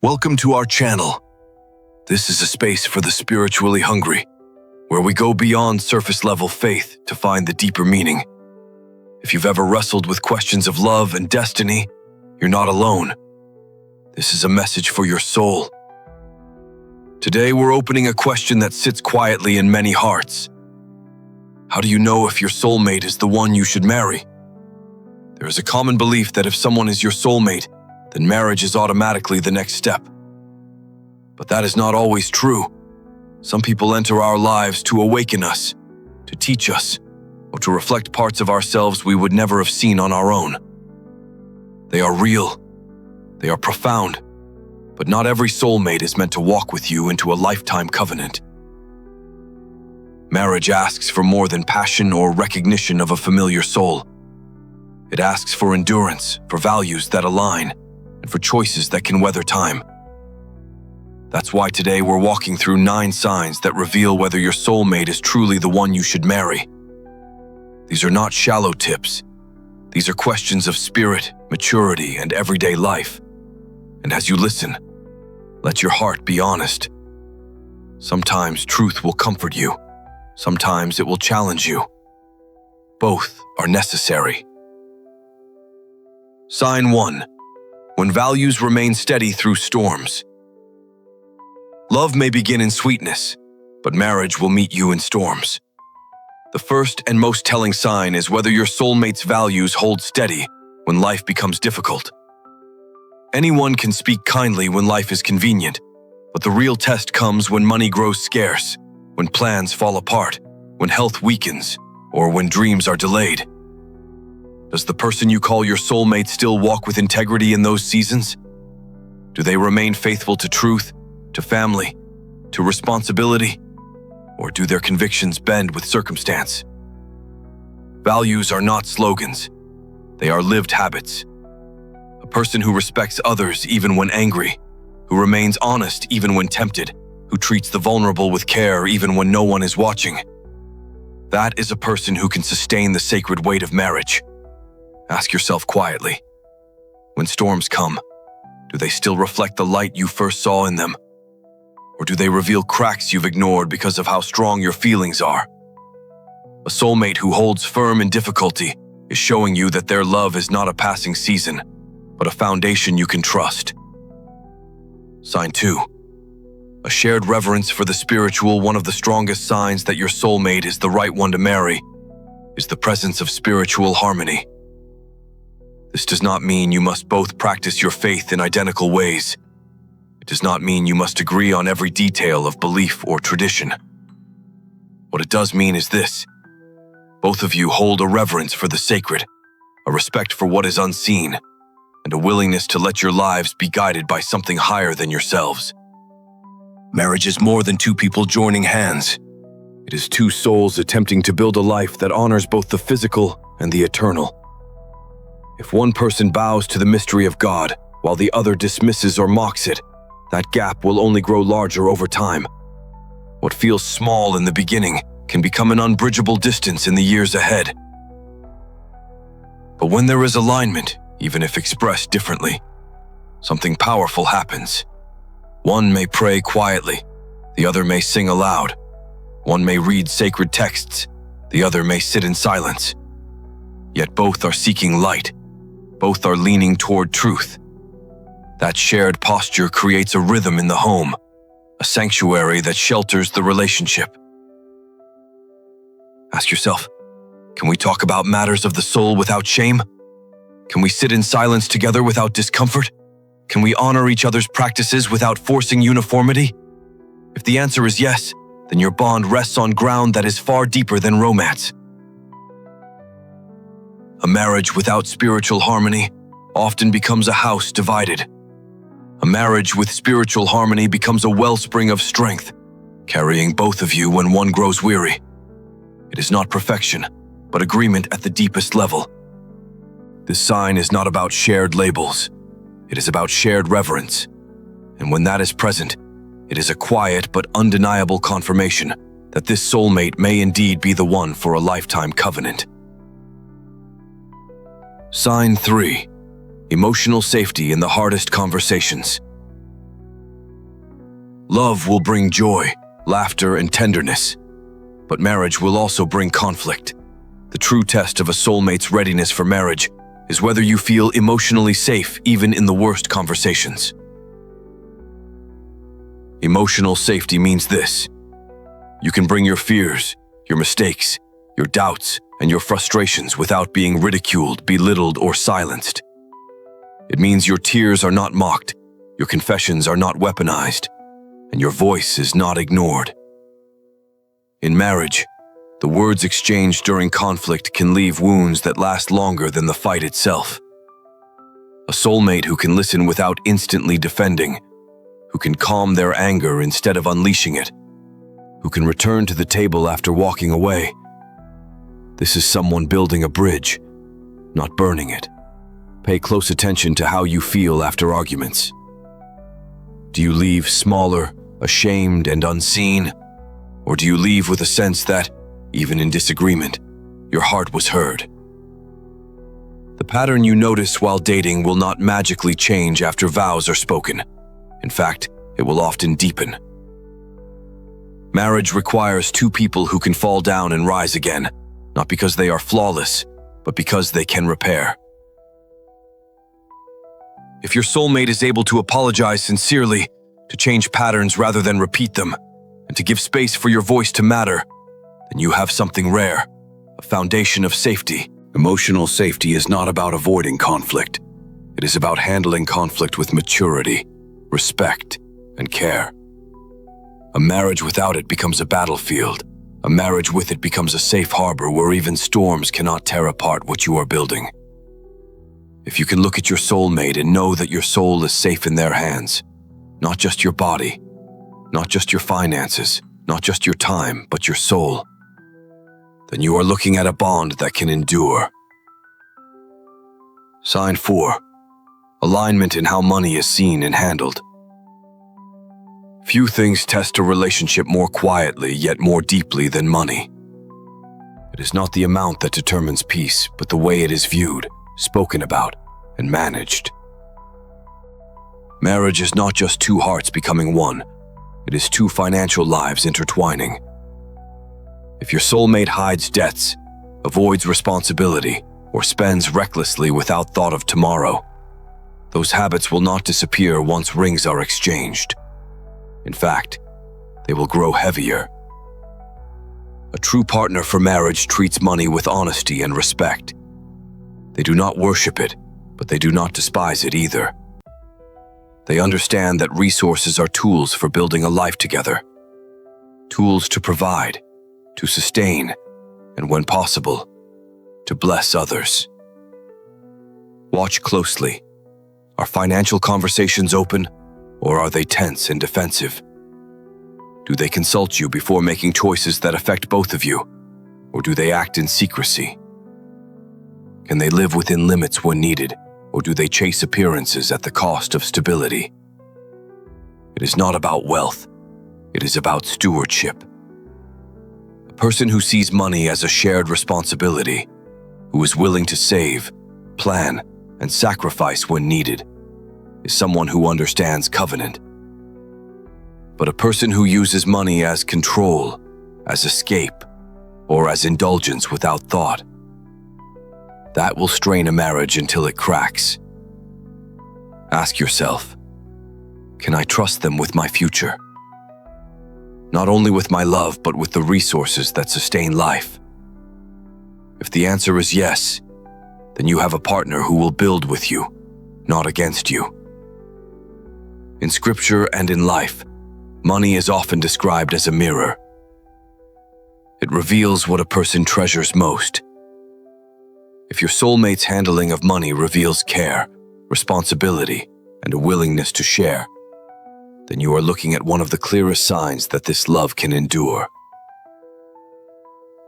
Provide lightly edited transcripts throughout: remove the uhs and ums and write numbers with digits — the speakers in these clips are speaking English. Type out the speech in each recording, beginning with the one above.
Welcome to our channel. This is a space for the spiritually hungry, where we go beyond surface-level faith to find the deeper meaning. If you've ever wrestled with questions of love and destiny, you're not alone. This is a message for your soul. Today, we're opening a question that sits quietly in many hearts. How do you know if your soulmate is the one you should marry? There is a common belief that if someone is your soulmate, then marriage is automatically the next step. But that is not always true. Some people enter our lives to awaken us, to teach us, or to reflect parts of ourselves we would never have seen on our own. They are real. They are profound. But not every soulmate is meant to walk with you into a lifetime covenant. Marriage asks for more than passion or recognition of a familiar soul. It asks for endurance, for values that align, and for choices that can weather time. That's why today we're walking through 9 signs that reveal whether your soulmate is truly the one you should marry. These are not shallow tips. These are questions of spirit, maturity, and everyday life. And as you listen, let your heart be honest. Sometimes truth will comfort you. Sometimes it will challenge you. Both are necessary. Sign 1. When values remain steady through storms. Love may begin in sweetness, but marriage will meet you in storms. The first and most telling sign is whether your soulmate's values hold steady when life becomes difficult. Anyone can speak kindly when life is convenient, but the real test comes when money grows scarce, when plans fall apart, when health weakens, or when dreams are delayed. Does the person you call your soulmate still walk with integrity in those seasons? Do they remain faithful to truth, to family, to responsibility, or do their convictions bend with circumstance? Values are not slogans. They are lived habits. A person who respects others even when angry, who remains honest even when tempted, who treats the vulnerable with care even when no one is watching. That is a person who can sustain the sacred weight of marriage. Ask yourself quietly, when storms come, do they still reflect the light you first saw in them? Or do they reveal cracks you've ignored because of how strong your feelings are? A soulmate who holds firm in difficulty is showing you that their love is not a passing season, but a foundation you can trust. Sign 2. A shared reverence for the spiritual. One of the strongest signs that your soulmate is the right one to marry is the presence of spiritual harmony. This does not mean you must both practice your faith in identical ways. It does not mean you must agree on every detail of belief or tradition. What it does mean is this: both of you hold a reverence for the sacred, a respect for what is unseen, and a willingness to let your lives be guided by something higher than yourselves. Marriage is more than 2 people joining hands. It is 2 souls attempting to build a life that honors both the physical and the eternal. If one person bows to the mystery of God, while the other dismisses or mocks it, that gap will only grow larger over time. What feels small in the beginning can become an unbridgeable distance in the years ahead. But when there is alignment, even if expressed differently, something powerful happens. One may pray quietly, the other may sing aloud. One may read sacred texts, the other may sit in silence. Yet both are seeking light. Both are leaning toward truth. That shared posture creates a rhythm in the home, a sanctuary that shelters the relationship. Ask yourself, can we talk about matters of the soul without shame? Can we sit in silence together without discomfort? Can we honor each other's practices without forcing uniformity? If the answer is yes, then your bond rests on ground that is far deeper than romance. A marriage without spiritual harmony often becomes a house divided. A marriage with spiritual harmony becomes a wellspring of strength, carrying both of you when one grows weary. It is not perfection, but agreement at the deepest level. This sign is not about shared labels. It is about shared reverence. And when that is present, it is a quiet but undeniable confirmation that this soulmate may indeed be the one for a lifetime covenant. Sign 3. Emotional safety in the hardest conversations. Love will bring joy, laughter, and tenderness, but marriage will also bring conflict. The true test of a soulmate's readiness for marriage is whether you feel emotionally safe even in the worst conversations. Emotional safety means this: you can bring your fears, your mistakes, your doubts, and your frustrations without being ridiculed, belittled, or silenced. It means your tears are not mocked, your confessions are not weaponized, and your voice is not ignored. In marriage, the words exchanged during conflict can leave wounds that last longer than the fight itself. A soulmate who can listen without instantly defending, who can calm their anger instead of unleashing it, who can return to the table after walking away. This is someone building a bridge, not burning it. Pay close attention to how you feel after arguments. Do you leave smaller, ashamed, and unseen? Or do you leave with a sense that, even in disagreement, your heart was heard? The pattern you notice while dating will not magically change after vows are spoken. In fact, it will often deepen. Marriage requires two people who can fall down and rise again, not because they are flawless, but because they can repair. If your soulmate is able to apologize sincerely, to change patterns rather than repeat them, and to give space for your voice to matter, then you have something rare, a foundation of safety. Emotional safety is not about avoiding conflict. It is about handling conflict with maturity, respect, and care. A marriage without it becomes a battlefield. A marriage with it becomes a safe harbor where even storms cannot tear apart what you are building. If you can look at your soulmate and know that your soul is safe in their hands, not just your body, not just your finances, not just your time, but your soul, then you are looking at a bond that can endure. Sign 4. Alignment in how money is seen and handled. Few things test a relationship more quietly yet more deeply than money. It is not the amount that determines peace, but the way it is viewed, spoken about, and managed. Marriage is not just two hearts becoming one. It is two financial lives intertwining. If your soulmate hides debts, avoids responsibility, or spends recklessly without thought of tomorrow, those habits will not disappear once rings are exchanged. In fact, they will grow heavier. A true partner for marriage treats money with honesty and respect. They do not worship it, but they do not despise it either. They understand that resources are tools for building a life together. Tools to provide, to sustain, and when possible, to bless others. Watch closely. Are financial conversations open, or are they tense and defensive? Do they consult you before making choices that affect both of you, or do they act in secrecy? Can they live within limits when needed, or do they chase appearances at the cost of stability? It is not about wealth. It is about stewardship. A person who sees money as a shared responsibility, who is willing to save, plan, and sacrifice when needed, is someone who understands covenant. But a person who uses money as control, as escape, or as indulgence without thought, that will strain a marriage until it cracks. Ask yourself, can I trust them with my future? Not only with my love, but with the resources that sustain life. If the answer is yes, then you have a partner who will build with you, not against you. In scripture and in life, money is often described as a mirror. It reveals what a person treasures most. If your soulmate's handling of money reveals care, responsibility, and a willingness to share, then you are looking at one of the clearest signs that this love can endure.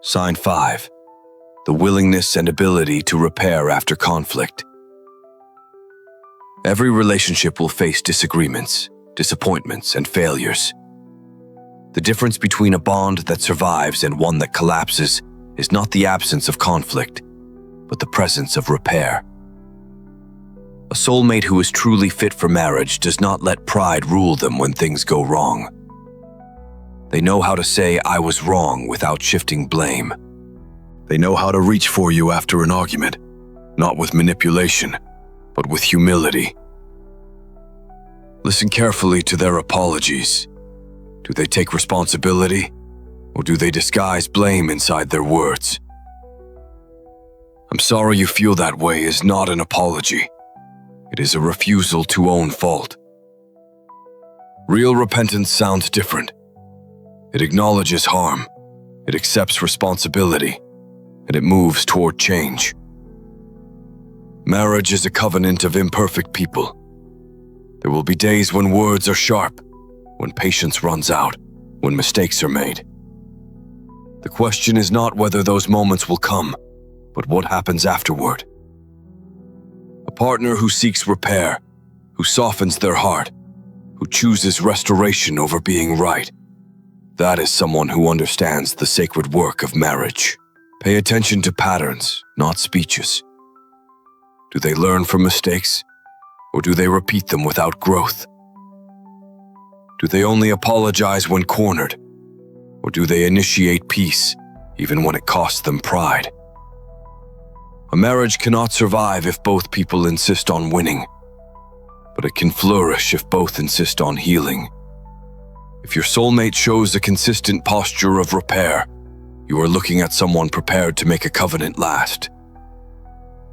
Sign 5. The willingness and ability to repair after conflict. Every relationship will face disagreements, disappointments, and failures. The difference between a bond that survives and one that collapses is not the absence of conflict, but the presence of repair. A soulmate who is truly fit for marriage does not let pride rule them when things go wrong. They know how to say "I was wrong" without shifting blame. They know how to reach for you after an argument, not with manipulation, but with humility. Listen carefully to their apologies. Do they take responsibility, or do they disguise blame inside their words? "I'm sorry you feel that way" is not an apology. It is a refusal to own fault. Real repentance sounds different. It acknowledges harm, it accepts responsibility, and it moves toward change. Marriage is a covenant of imperfect people. There will be days when words are sharp, when patience runs out, when mistakes are made. The question is not whether those moments will come, but what happens afterward. A partner who seeks repair, who softens their heart, who chooses restoration over being right, that is someone who understands the sacred work of marriage. Pay attention to patterns, not speeches. Do they learn from mistakes, or do they repeat them without growth? Do they only apologize when cornered, or do they initiate peace even when it costs them pride? A marriage cannot survive if both people insist on winning, but it can flourish if both insist on healing. If your soulmate shows a consistent posture of repair, you are looking at someone prepared to make a covenant last.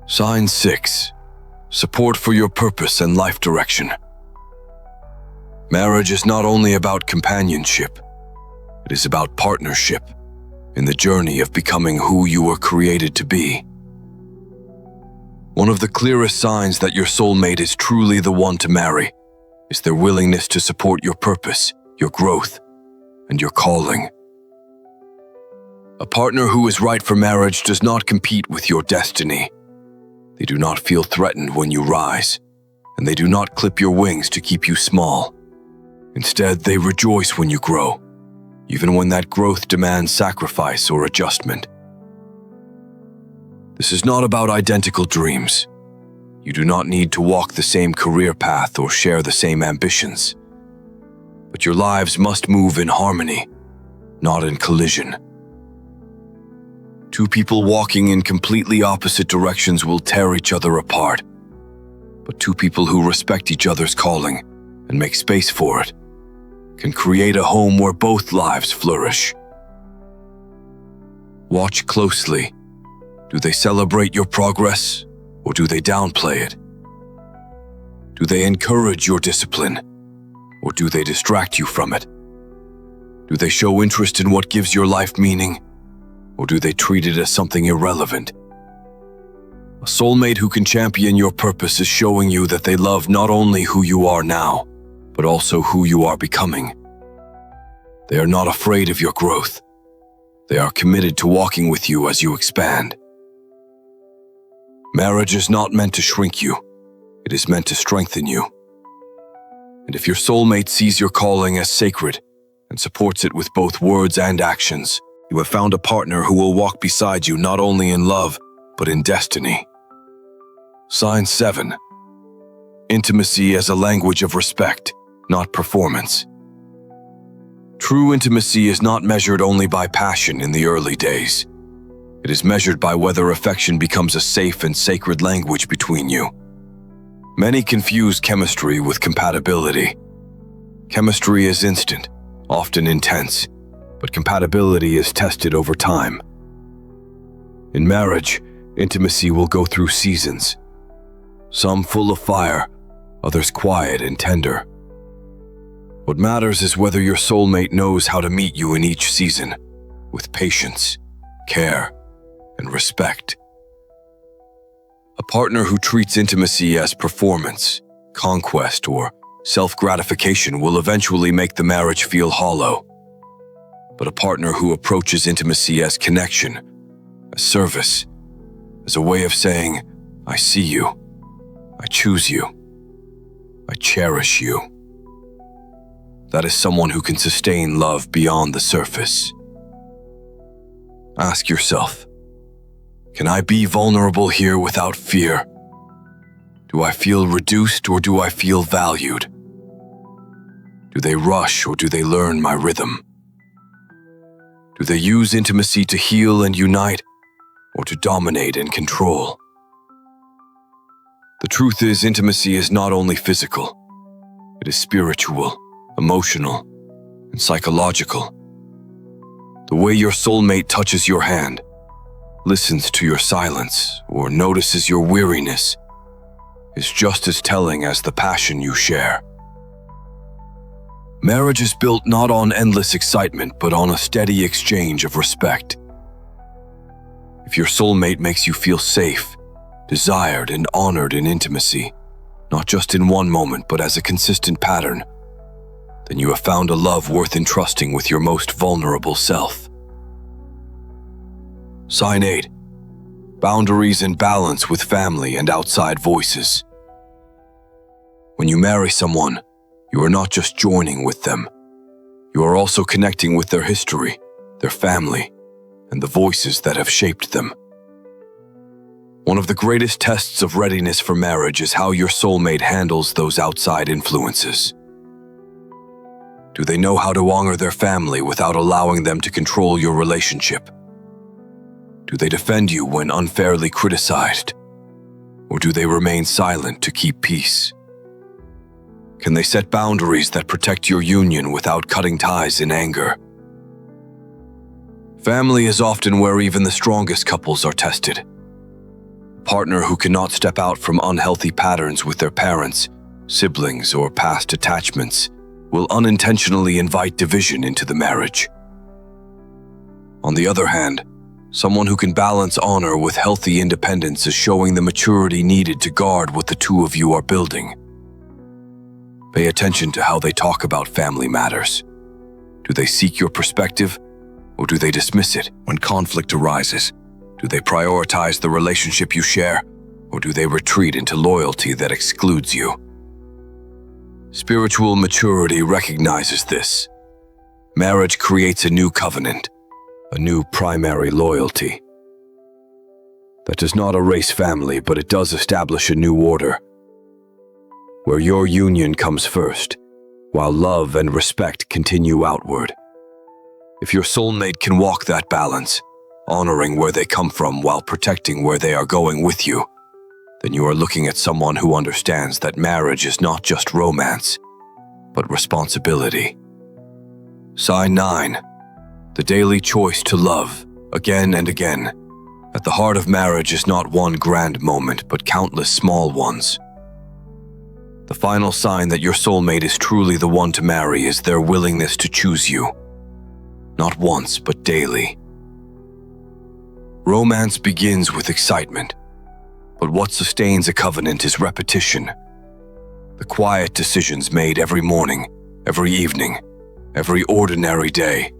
Sign 6. Support for your purpose and life direction. Marriage is not only about companionship, it is about partnership in the journey of becoming who you were created to be. One of the clearest signs that your soulmate is truly the one to marry is their willingness to support your purpose, your growth, and your calling. A partner who is right for marriage does not compete with your destiny. They do not feel threatened when you rise, and they do not clip your wings to keep you small. Instead, they rejoice when you grow, even when that growth demands sacrifice or adjustment. This is not about identical dreams. You do not need to walk the same career path or share the same ambitions. But your lives must move in harmony, not in collision. Two people walking in completely opposite directions will tear each other apart. But two people who respect each other's calling and make space for it can create a home where both lives flourish. Watch closely. Do they celebrate your progress, or do they downplay it? Do they encourage your discipline, or do they distract you from it? Do they show interest in what gives your life meaning, or do they treat it as something irrelevant? A soulmate who can champion your purpose is showing you that they love not only who you are now, but also who you are becoming. They are not afraid of your growth. They are committed to walking with you as you expand. Marriage is not meant to shrink you. It is meant to strengthen you. And if your soulmate sees your calling as sacred and supports it with both words and actions, you have found a partner who will walk beside you not only in love, but in destiny. Sign 7. Intimacy as a language of respect, not performance. True intimacy is not measured only by passion in the early days. It is measured by whether affection becomes a safe and sacred language between you. Many confuse chemistry with compatibility. Chemistry is instant, often intense, but compatibility is tested over time. In marriage, intimacy will go through seasons. Some full of fire, others quiet and tender. What matters is whether your soulmate knows how to meet you in each season, with patience, care, and respect. A partner who treats intimacy as performance, conquest, or self-gratification will eventually make the marriage feel hollow. But a partner who approaches intimacy as connection, as service, as a way of saying, "I see you, I choose you, I cherish you," that is someone who can sustain love beyond the surface. Ask yourself, can I be vulnerable here without fear? Do I feel reduced or do I feel valued? Do they rush or do they learn my rhythm? Do they use intimacy to heal and unite, or to dominate and control? The truth is, intimacy is not only physical. It is spiritual, emotional, and psychological. The way your soulmate touches your hand, listens to your silence, or notices your weariness is just as telling as the passion you share. Marriage is built not on endless excitement, but on a steady exchange of respect. If your soulmate makes you feel safe, desired, and honored in intimacy, not just in one moment, but as a consistent pattern, then you have found a love worth entrusting with your most vulnerable self. Sign 8. Boundaries and balance with family and outside voices. When you marry someone, you are not just joining with them. You are also connecting with their history, their family, and the voices that have shaped them. One of the greatest tests of readiness for marriage is how your soulmate handles those outside influences. Do they know how to honor their family without allowing them to control your relationship? Do they defend you when unfairly criticized? Or do they remain silent to keep peace? Can they set boundaries that protect your union without cutting ties in anger? Family is often where even the strongest couples are tested. A partner who cannot step out from unhealthy patterns with their parents, siblings, or past attachments will unintentionally invite division into the marriage. On the other hand, someone who can balance honor with healthy independence is showing the maturity needed to guard what the two of you are building. Pay attention to how they talk about family matters. Do they seek your perspective, or do they dismiss it when conflict arises? Do they prioritize the relationship you share, or do they retreat into loyalty that excludes you? Spiritual maturity recognizes this. Marriage creates a new covenant, a new primary loyalty. That does not erase family, but it does establish a new order, where your union comes first, while love and respect continue outward. If your soulmate can walk that balance, honoring where they come from while protecting where they are going with you, then you are looking at someone who understands that marriage is not just romance, but responsibility. Sign 9. The daily choice to love, again and again. At the heart of marriage is not one grand moment, but countless small ones. The final sign that your soulmate is truly the one to marry is their willingness to choose you. Not once, but daily. Romance begins with excitement, but what sustains a covenant is repetition. The quiet decisions made every morning, every evening, every ordinary day.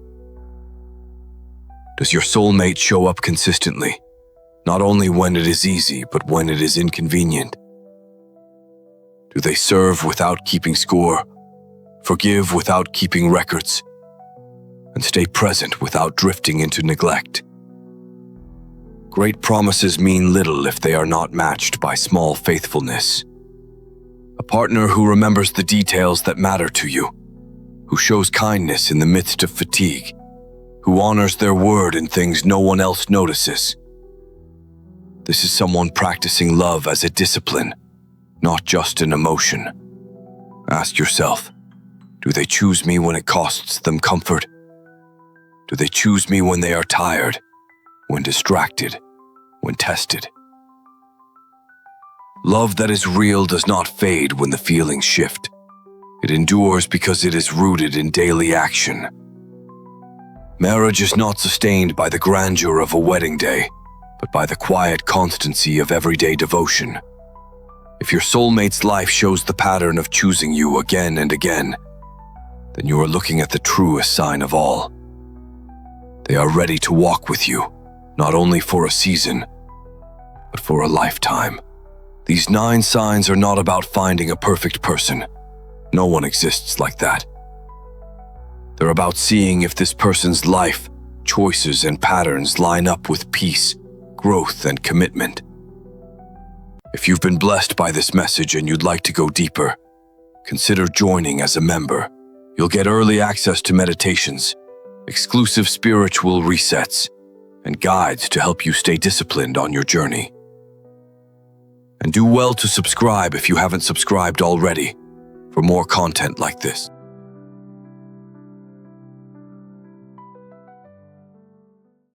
Does your soulmate show up consistently, not only when it is easy, but when it is inconvenient? Do they serve without keeping score, forgive without keeping records, and stay present without drifting into neglect? Great promises mean little if they are not matched by small faithfulness. A partner who remembers the details that matter to you, who shows kindness in the midst of fatigue, who honors their word in things no one else notices. This is someone practicing love as a discipline, not just an emotion. Ask yourself, do they choose me when it costs them comfort? Do they choose me when they are tired, when distracted, when tested? Love that is real does not fade when the feelings shift. It endures because it is rooted in daily action. Marriage is not sustained by the grandeur of a wedding day, but by the quiet constancy of everyday devotion. If your soulmate's life shows the pattern of choosing you again and again, then you are looking at the truest sign of all. They are ready to walk with you, not only for a season, but for a lifetime. These 9 signs are not about finding a perfect person. No one exists like that. They're about seeing if this person's life, choices, and patterns line up with peace, growth, and commitment. If you've been blessed by this message and you'd like to go deeper, consider joining as a member. You'll get early access to meditations, exclusive spiritual resets, and guides to help you stay disciplined on your journey. And do well to subscribe if you haven't subscribed already for more content like this.